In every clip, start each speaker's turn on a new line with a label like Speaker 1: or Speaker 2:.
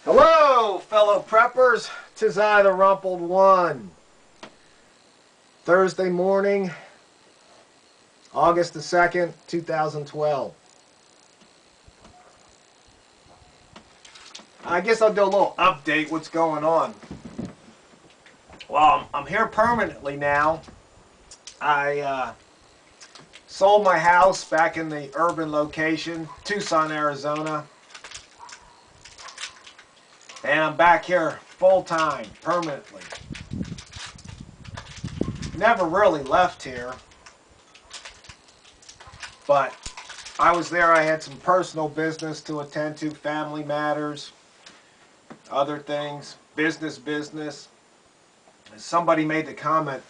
Speaker 1: Hello, fellow preppers. 'Tis I, the Rumpled One. Thursday morning, August the 2nd, 2012. I guess I'll do a little update what's going on. Well, I'm here permanently now. I sold my house back in the urban location, Tucson, Arizona. And I'm back here full-time, permanently. Never really left here. But I was there, I had some personal business to attend to, family matters, other things, business. Somebody made the comment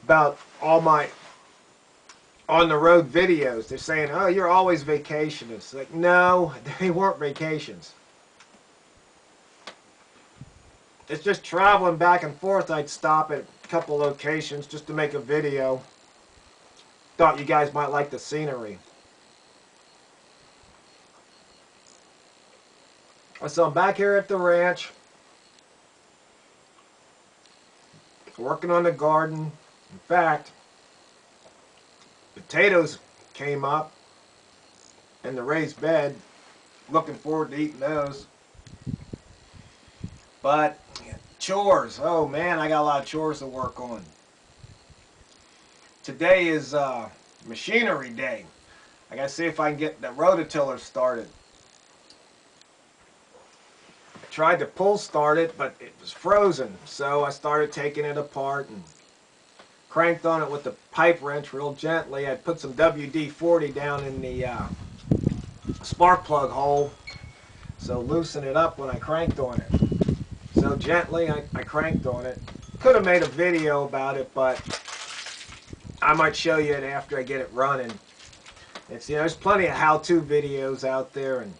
Speaker 1: about all my on-the-road videos. They're saying, oh, you're always vacationing. It's like, no, they weren't vacations. It's just traveling back and forth. I'd stop at a couple locations just to make a video. Thought you guys might like the scenery. So I'm back here at the ranch, working on the garden. In fact, potatoes came up in the raised bed. Looking forward to eating those. But chores, oh man, I got a lot of chores to work on. Today is machinery day. I gotta see if I can get the rototiller started. I tried to pull start it, but it was frozen, so I started taking it apart and cranked on it with the pipe wrench real gently. I put some WD-40 down in the spark plug hole, so loosen it up when I cranked on it. So gently I cranked on it. Could have made a video about it, but I might show you it after I get it running. It's, you know, there's plenty of how-to videos out there, and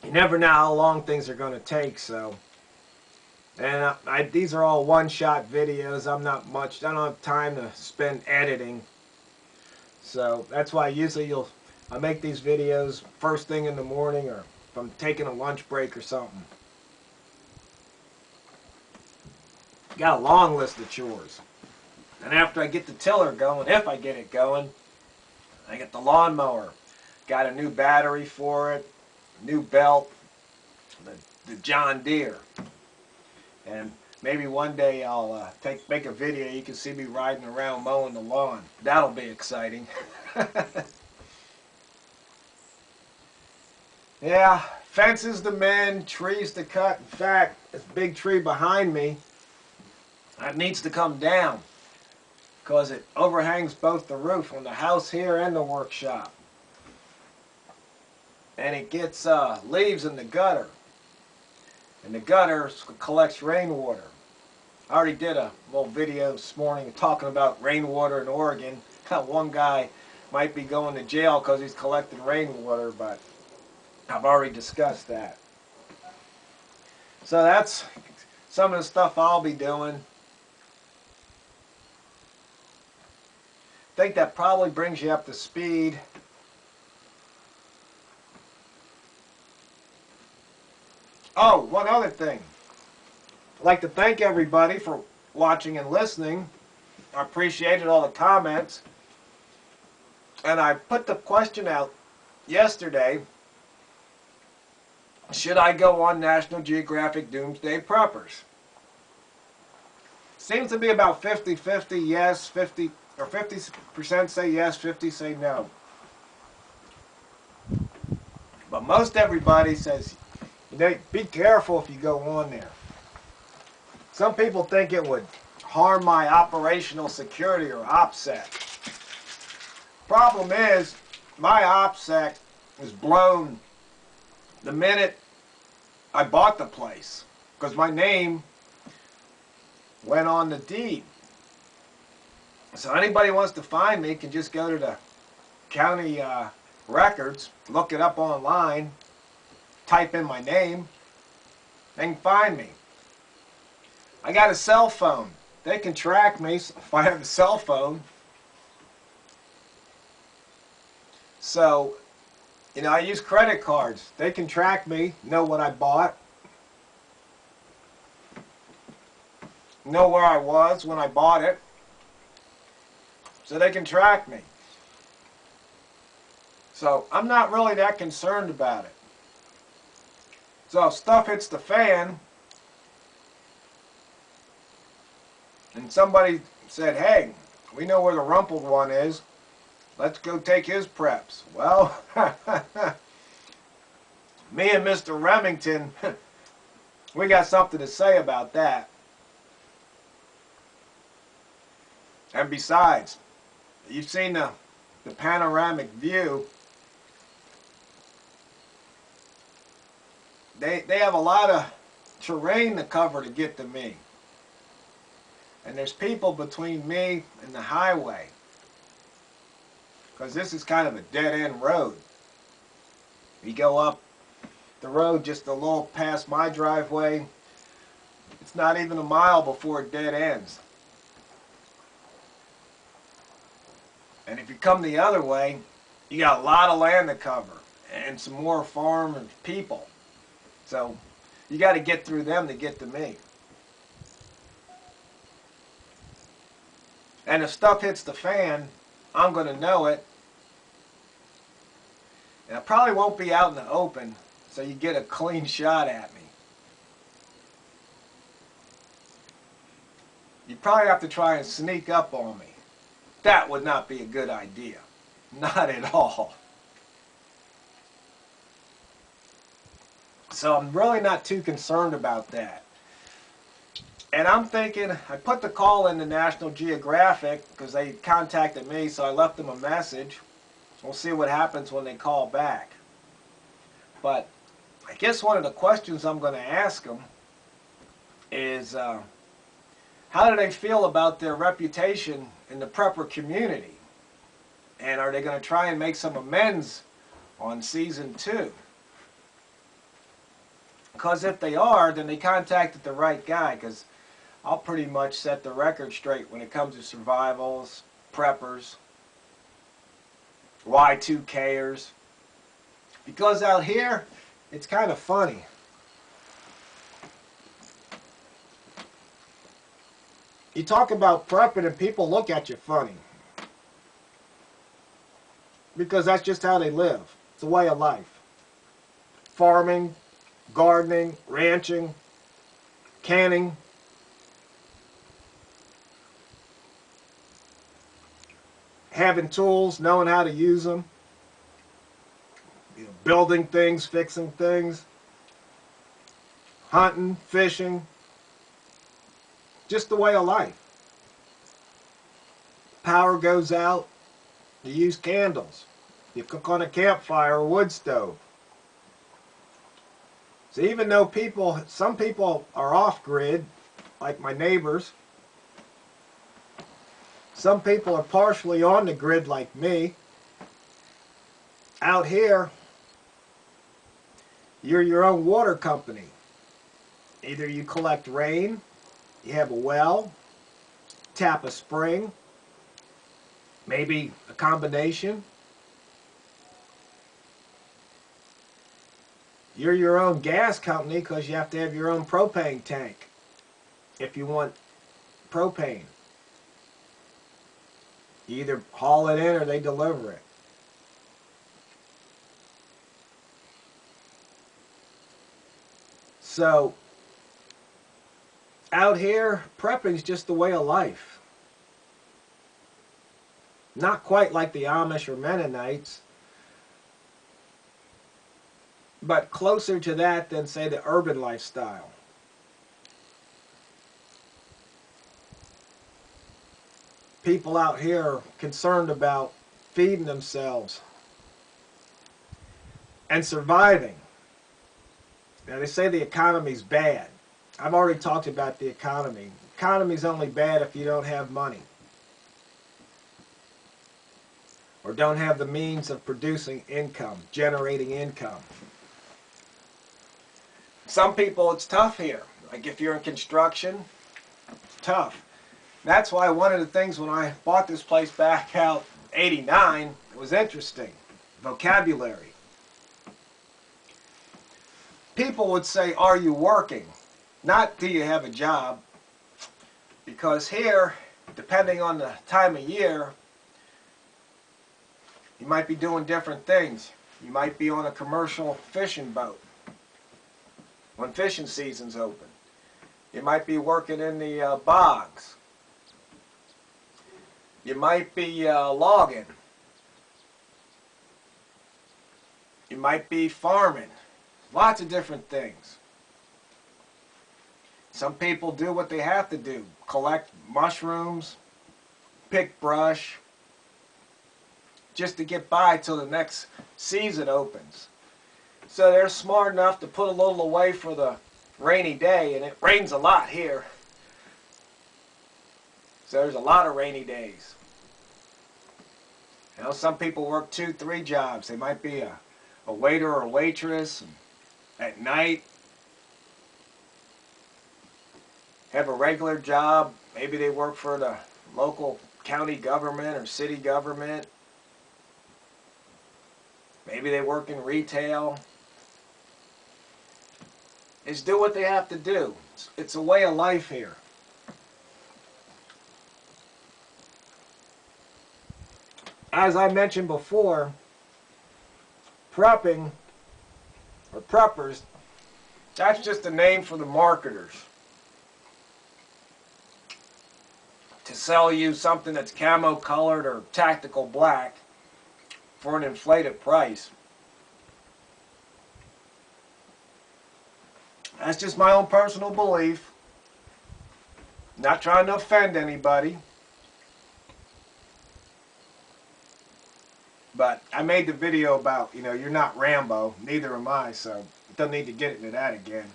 Speaker 1: you never know how long things are going to take. So, and these are all one-shot videos. I don't have time to spend editing. So that's why usually I make these videos first thing in the morning, or if I'm taking a lunch break or something. Got a long list of chores. And after I get the tiller going, if I get it going, I get the lawnmower. Got a new battery for it, new belt, the John Deere. And maybe one day I'll make a video. You can see me riding around mowing the lawn. That'll be exciting. Yeah, fences to mend, trees to cut. In fact, this big tree behind me, that needs to come down because it overhangs both the roof on the house here and the workshop. And it gets leaves in the gutter. And the gutter collects rainwater. I already did a little video this morning talking about rainwater in Oregon. One guy might be going to jail because he's collecting rainwater, but I've already discussed that. So that's some of the stuff I'll be doing. I think that probably brings you up to speed. Oh, one other thing. I'd like to thank everybody for watching and listening. I appreciated all the comments. And I put the question out yesterday, should I go on National Geographic Doomsday Preppers? Seems to be about 50-50 yes, 50% say yes, 50% say no. But most everybody says, you know, be careful if you go on there. Some people think it would harm my operational security or OPSEC. Problem is, my OPSEC was blown the minute I bought the place because my name went on the deed. So anybody wants to find me can just go to the county records, look it up online, type in my name, they can find me. I got a cell phone. They can track me if I have a cell phone. So, you know, I use credit cards. They can track me, know what I bought. know where I was when I bought it, so they can track me. So I'm not really that concerned about it. So if stuff hits the fan, and somebody said, hey, we know where the rumpled one is, let's go take his preps. Well, me and Mr. Remington, we got something to say about that. And besides, you've seen the panoramic view. They have a lot of terrain to cover to get to me. And there's people between me and the highway. Because this is kind of a dead-end road. You go up the road just a little past my driveway. It's not even a mile before it dead ends. And if you come the other way, you got a lot of land to cover. And some more farm and people. So you got to get through them to get to me. And if stuff hits the fan, I'm going to know it. And I probably won't be out in the open, so you get a clean shot at me. You probably have to try and sneak up on me. That would not be a good idea. Not at all. So I'm really not too concerned about that. And I'm thinking, I put the call in the National Geographic because they contacted me, so I left them a message. We'll see what happens when they call back. But I guess one of the questions I'm going to ask them is, how do they feel about their reputation in the prepper community? And are they going to try and make some amends on season 2? Because if they are, then they contacted the right guy, because I'll pretty much set the record straight when it comes to survivals, preppers, Y2Kers. Because out here, it's kind of funny. You talk about prepping and people look at you funny. Because that's just how they live. It's a way of life. Farming, gardening, ranching, canning. Having tools, knowing how to use them. You know, building things, fixing things. Hunting, fishing. Just the way of life. Power goes out, you use candles. You cook on a campfire or wood stove. So even though some people are off-grid, like my neighbors, some people are partially on the grid like me. Out here, you're your own water company. Either you collect rain, you have a well, tap a spring, maybe a combination. You're your own gas company because you have to have your own propane tank if you want propane. You either haul it in or they deliver it. So, out here, prepping is just the way of life. Not quite like the Amish or Mennonites, but closer to that than, say, the urban lifestyle. People out here are concerned about feeding themselves and surviving. Now, they say the economy's bad. I've already talked about the economy. The economy's only bad if you don't have money or don't have the means of producing income, generating income. Some people, it's tough here. Like if you're in construction, it's tough. That's why one of the things when I bought this place back out '89, it was interesting. Vocabulary. People would say, are you working? Not do you have a job. Because here, depending on the time of year, you might be doing different things. You might be on a commercial fishing boat when fishing season's open. You might be working in the bogs. You might be logging. You might be farming. Lots of different things. Some people do what they have to do. Collect mushrooms, pick brush, just to get by till the next season opens. So they're smart enough to put a little away for the rainy day, and it rains a lot here. So there's a lot of rainy days. You know, some people work 2, 3 jobs. They might be a waiter or a waitress, and at night have a regular job. Maybe they work for the local county government or city government. Maybe they work in retail. Just do what they have to do. It's a way of life here. As I mentioned before, prepping, or preppers, that's just a name for the marketers. To sell you something that's camo colored or tactical black for an inflated price. That's just my own personal belief. Not trying to offend anybody. But I made the video about, you know, you're not Rambo, neither am I, so don't need to get into that again.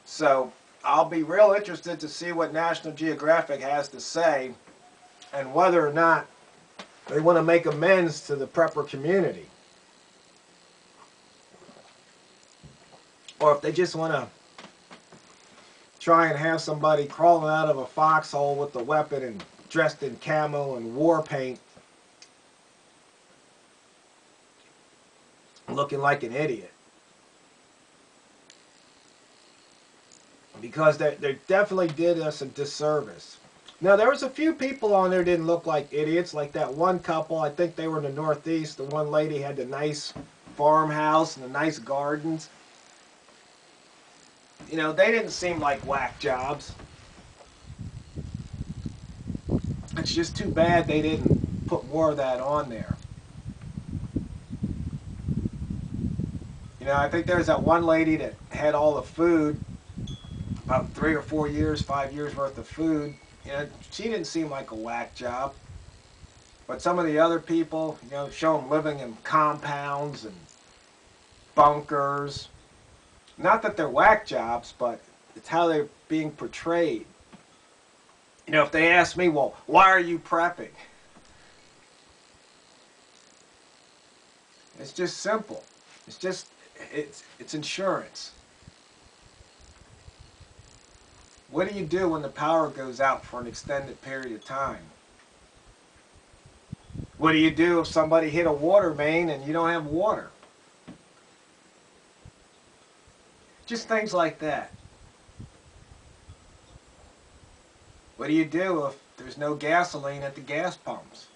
Speaker 1: So I'll be real interested to see what National Geographic has to say and whether or not they want to make amends to the prepper community. Or if they just want to try and have somebody crawling out of a foxhole with a weapon and dressed in camo and war paint looking like an idiot. Because they definitely did us a disservice. Now, there was a few people on there didn't look like idiots, like that one couple. I think they were in the Northeast. The one lady had the nice farmhouse and the nice gardens. You know, they didn't seem like whack jobs. It's just too bad they didn't put more of that on there. You know, I think there's that one lady that had all the food, about 3 or 4 years, 5 years worth of food. You know, she didn't seem like a whack job. But some of the other people, you know, show them living in compounds and bunkers. Not that they're whack jobs, but it's how they're being portrayed. You know, if they ask me, well, why are you prepping? It's just simple. It's just, it's insurance. What do you do when the power goes out for an extended period of time? What do you do if somebody hit a water main and you don't have water? Just things like that. What do you do if there's no gasoline at the gas pumps?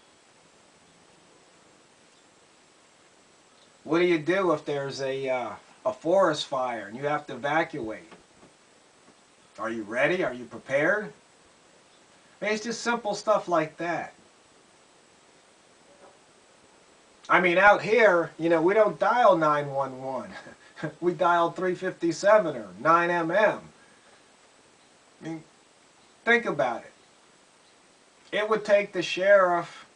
Speaker 1: What do you do if there's a forest fire and you have to evacuate? Are you ready? Are you prepared? I mean, it's just simple stuff like that. I mean, out here, you know, we don't dial 911. We dial 357 or 9mm. I mean, think about it. It would take the sheriff,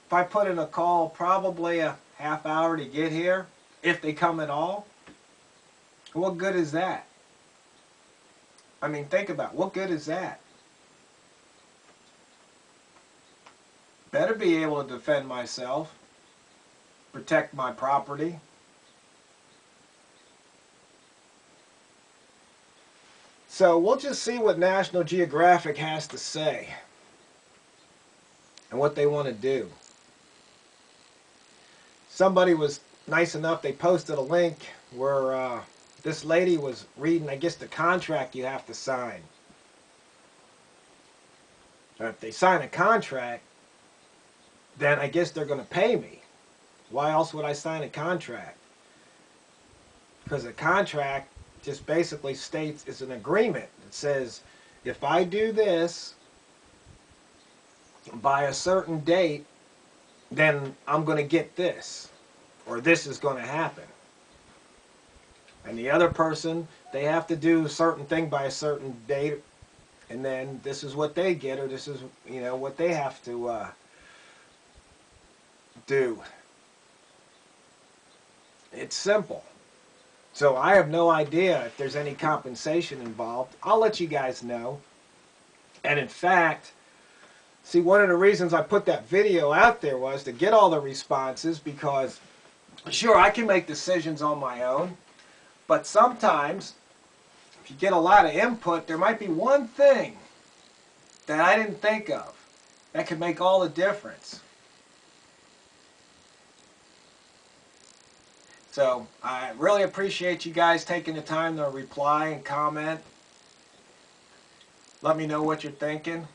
Speaker 1: if I put in a call, probably a half hour to get here, if they come at all. What good is that? I mean, think about it. What good is that? Better be able to defend myself, protect my property. So we'll just see what National Geographic has to say and what they want to do. Somebody was nice enough, they posted a link where this lady was reading, I guess, the contract you have to sign. Or if they sign a contract, then I guess they're going to pay me. Why else would I sign a contract? Because a contract just basically states it's an agreement. It says, if I do this by a certain date, then I'm going to get this, or this is going to happen. And the other person, they have to do a certain thing by a certain date, and then this is what they get, or this is, you know, what they have to do. It's simple. So I have no idea if there's any compensation involved. I'll let you guys know. And in fact, see, one of the reasons I put that video out there was to get all the responses, because sure, I can make decisions on my own, but sometimes if you get a lot of input, there might be one thing that I didn't think of that could make all the difference. So I really appreciate you guys taking the time to reply and comment. Let me know what you're thinking.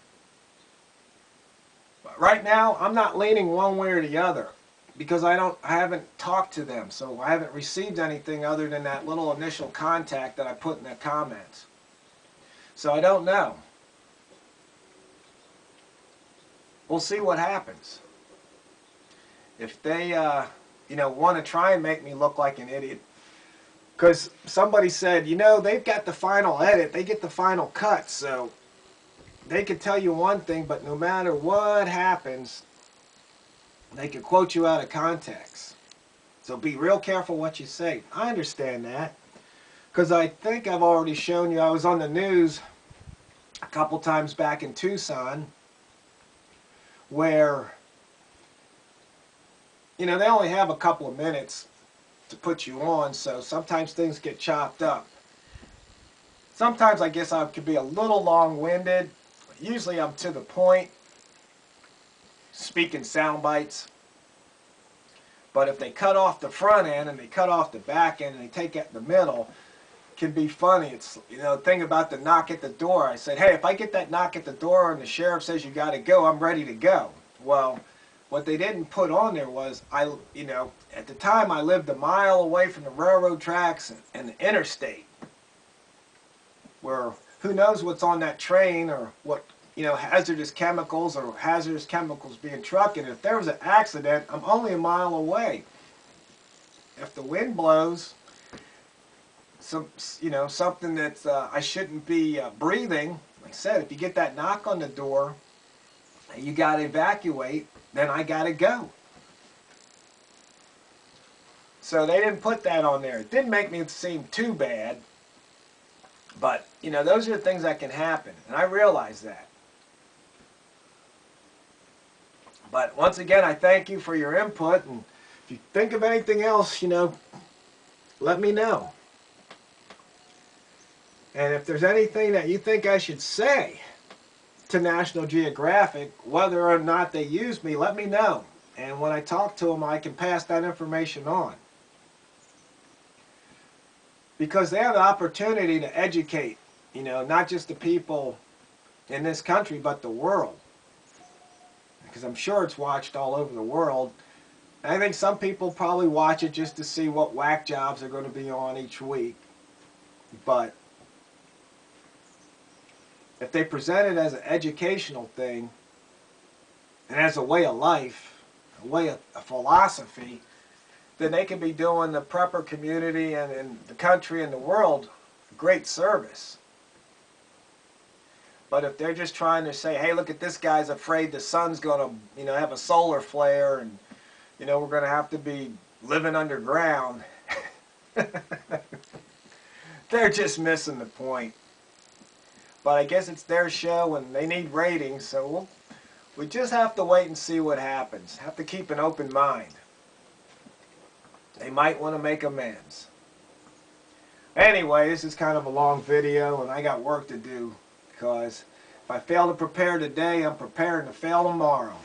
Speaker 1: But right now, I'm not leaning one way or the other, because I haven't talked to them, so I haven't received anything other than that little initial contact that I put in the comments. So I don't know. We'll see what happens. If they, you know, want to try and make me look like an idiot, because somebody said, you know, they've got the final edit, they get the final cut, so they could tell you one thing, but no matter what happens, they could quote you out of context. So be real careful what you say. I understand that, because I think I've already shown you, I was on the news a couple times back in Tucson, where, you know, they only have a couple of minutes to put you on, so sometimes things get chopped up. Sometimes I guess I could be a little long-winded. Usually I'm to the point, speaking sound bites. But if they cut off the front end and they cut off the back end and they take it in the middle, it can be funny. It's, you know, the thing about the knock at the door. I said, hey, if I get that knock at the door and the sheriff says you got to go, I'm ready to go. Well, what they didn't put on there was, you know, at the time I lived a mile away from the railroad tracks and the interstate, where who knows what's on that train, or what, you know, hazardous chemicals being trucked. And if there was an accident, I'm only a mile away. If the wind blows, you know, something that's I shouldn't be breathing, like I said, if you get that knock on the door and you got to evacuate, then I got to go. So they didn't put that on there. It didn't make me seem too bad, but, you know, those are the things that can happen, and I realize that. But once again, I thank you for your input, and if you think of anything else, you know, let me know. And if there's anything that you think I should say to National Geographic, whether or not they use me, let me know. And when I talk to them, I can pass that information on. Because they have the opportunity to educate, you know, not just the people in this country, but the world. Because I'm sure it's watched all over the world. And I think some people probably watch it just to see what whack jobs are going to be on each week. But if they present it as an educational thing, and as a way of life, a philosophy, then they can be doing the prepper community and the country and the world great service. But if they're just trying to say, hey, look at this guy's afraid the sun's going to, you know, have a solar flare, and, you know, we're going to have to be living underground, they're just missing the point. But I guess it's their show and they need ratings, so we just have to wait and see what happens. Have to keep an open mind. They might want to make amends. Anyway, this is kind of a long video, and I got work to do, because if I fail to prepare today, I'm preparing to fail tomorrow.